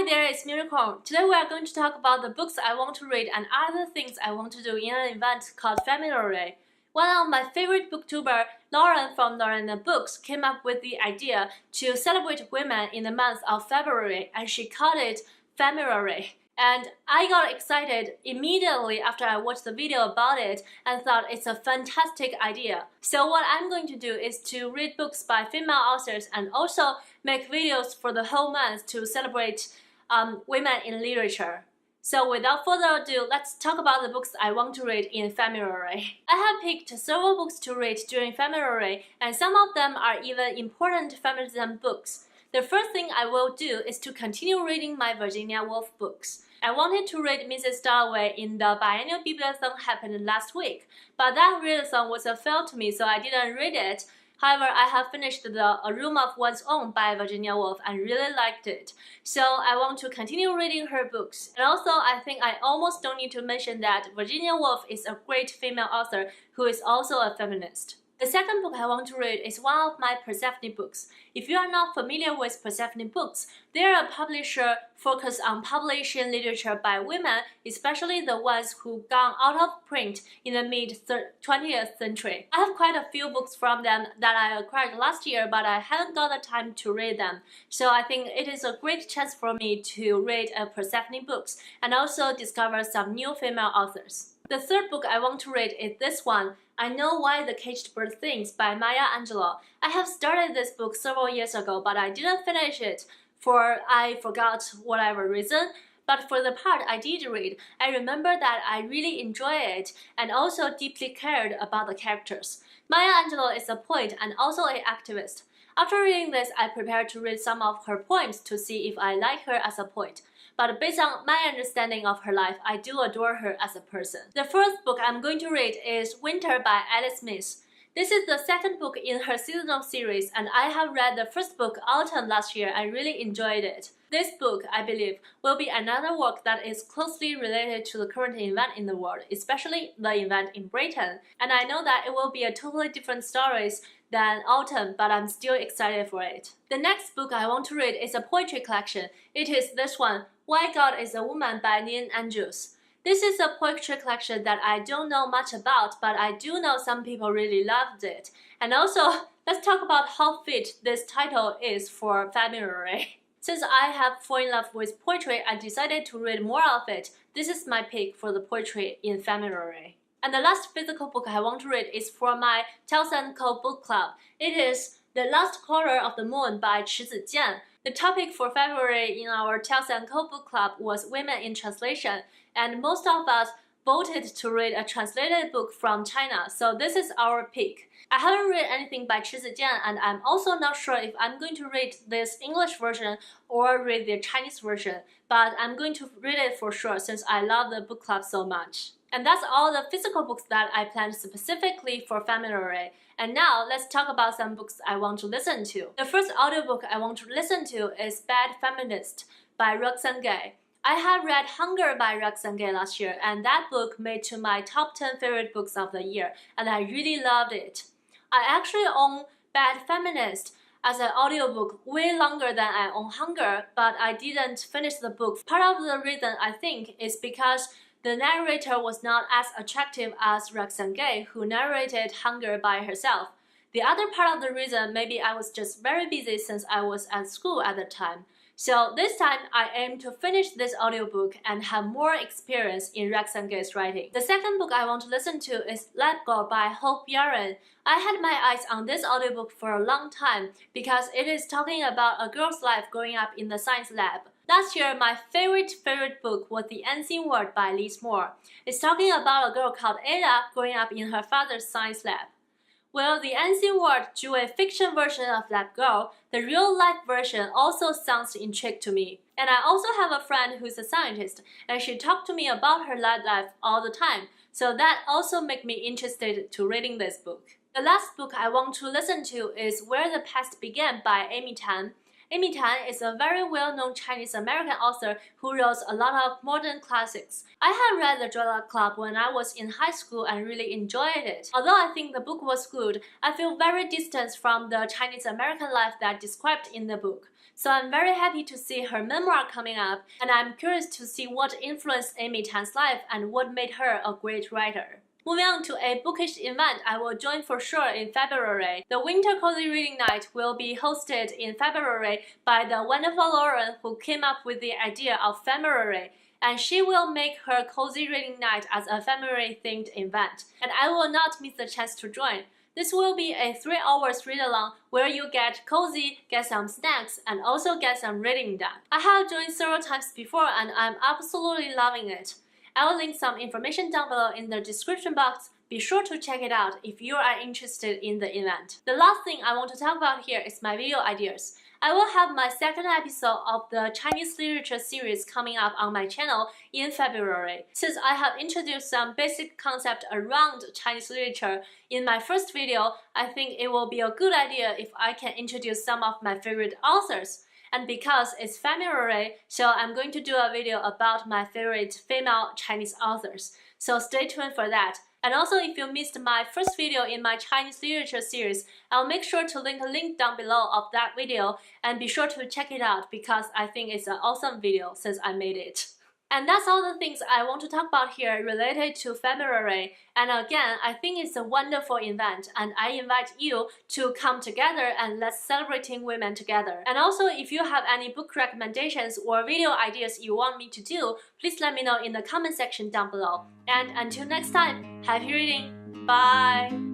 Hi there, it's Meonicorn. Today we are going to talk about the books I want to read and other things I want to do in an event called Femmeuary. One of my favorite booktuber, Lauren from Audiobooks, came up with the idea to celebrate women in the month of February, and she called it Femmeuary. And I got excited immediately after I watched the video about it and thought it's a fantastic idea. So what I'm going to do is to read books by female authors and also make videos for the whole month to celebrate women in literature. So without further ado, let's talk about the books I want to read in Femmeuary. I have picked several books to read during Femmeuary, and some of them are even important feminism books. The first thing I will do is to continue reading my Virginia Woolf books. I wanted to read Mrs. Dalloway in the biennial Bibliothon happened last week, but that readathon was a fail to me, so I didn't read it. However, I have finished the A Room of One's Own by Virginia Woolf and really liked it. So I want to continue reading her books. And also, I think I almost don't need to mention that Virginia Woolf is a great female author who is also a feminist. The second book I want to read is one of my Persephone books. If you are not familiar with Persephone books, they are a publisher focused on publishing literature by women, especially the ones who gone out of print in the mid-20th century. I have quite a few books from them that I acquired last year, but I haven't got the time to read them. So I think it is a great chance for me to read Persephone books and also discover some new female authors. The third book I want to read is this one, I Know Why the Caged Bird Sings by Maya Angelou. I have started this book several years ago, but I didn't finish it for I forgot whatever reason. But for the part I did read, I remember that I really enjoyed it and also deeply cared about the characters. Maya Angelou is a poet and also an activist. After reading this, I prepared to read some of her poems to see if I like her as a poet. But based on my understanding of her life, I do adore her as a person. The first book I'm going to read is Winter by Alice Smith. This is the second book in her seasonal series, and I have read the first book Autumn last year and really enjoyed it. This book, I believe, will be another work that is closely related to the current event in the world, especially the event in Britain. And I know that it will be a totally different stories than Autumn, but I'm still excited for it. The next book I want to read is a poetry collection. It is this one, Why God is a Woman by Neil Andrews. This is a poetry collection that I don't know much about, but I do know some people really loved it. And also, let's talk about how fit this title is for February. Since I have fallen in love with poetry and decided to read more of it, this is my pick for the poetry in February. And the last physical book I want to read is for my Tales & Co book club. It is The Last Quarter of the Moon by Jian. The topic for February in our Tales & Co book club was women in translation, and most of us voted to read a translated book from China, so this is our pick. I haven't read anything by Jian, and I'm also not sure if I'm going to read this English version or read the Chinese version, but I'm going to read it for sure since I love the book club so much. And that's all the physical books that I planned specifically for February. And now let's talk about some books I want to listen to. The first audiobook I want to listen to is Bad Feminist by Roxane Gay. I have read Hunger by Roxane Gay last year, and that book made to my top 10 favorite books of the year, and I really loved it. I actually own Bad Feminist as an audiobook way longer than I own Hunger, but I didn't finish the book. Part of the reason I think is because the narrator was not as attractive as Roxane Gay, who narrated Hunger by herself. The other part of the reason maybe I was just very busy since I was at school at the time. So this time I aim to finish this audiobook and have more experience in Roxane Gay's writing. The second book I want to listen to is Let Go by Hope Yaren. I had my eyes on this audiobook for a long time because it is talking about a girl's life growing up in the science lab. Last year, my favorite book was The Unseen World by Liz Moore. It's talking about a girl called Ada growing up in her father's science lab. Well, The Unseen World drew a fiction version of that girl. The real-life version also sounds intriguing to me. And I also have a friend who's a scientist, and she talked to me about her lab life all the time. So that also made me interested to reading this book. The last book I want to listen to is Where the Past Began by Amy Tan. Amy Tan is a very well-known Chinese-American author who wrote a lot of modern classics. I had read The Joy Club when I was in high school and really enjoyed it. Although I think the book was good, I feel very distant from the Chinese-American life that described in the book. So I'm very happy to see her memoir coming up, and I'm curious to see what influenced Amy Tan's life and what made her a great writer. Moving on to a bookish event I will join for sure in February. The Winter Cozy Reading Night will be hosted in February by the wonderful Lauren who came up with the idea of Femmeuary, and she will make her Cozy Reading Night as a Femmeuary-themed event, and I will not miss the chance to join. This will be a 3 hours read-along where you get cozy, get some snacks, and also get some reading done. I have joined several times before and I'm absolutely loving it. I will link some information down below in the description box. Be sure to check it out if you are interested in the event. The last thing I want to talk about here is my video ideas. I will have my second episode of the Chinese literature series coming up on my channel in February. Since I have introduced some basic concept around Chinese literature in my first video, I think it will be a good idea if I can introduce some of my favorite authors. And because it's Femmeuary, so I'm going to do a video about my favorite female Chinese authors. So stay tuned for that. And also, if you missed my first video in my Chinese literature series, I'll make sure to link a link down below of that video and be sure to check it out because I think it's an awesome video since I made it. And that's all the things I want to talk about here related to Femmeuary. And again, I think it's a wonderful event and I invite you to come together and let's celebrating women together. And also, if you have any book recommendations or video ideas you want me to do, please let me know in the comment section down below. And until next time, happy reading! Bye!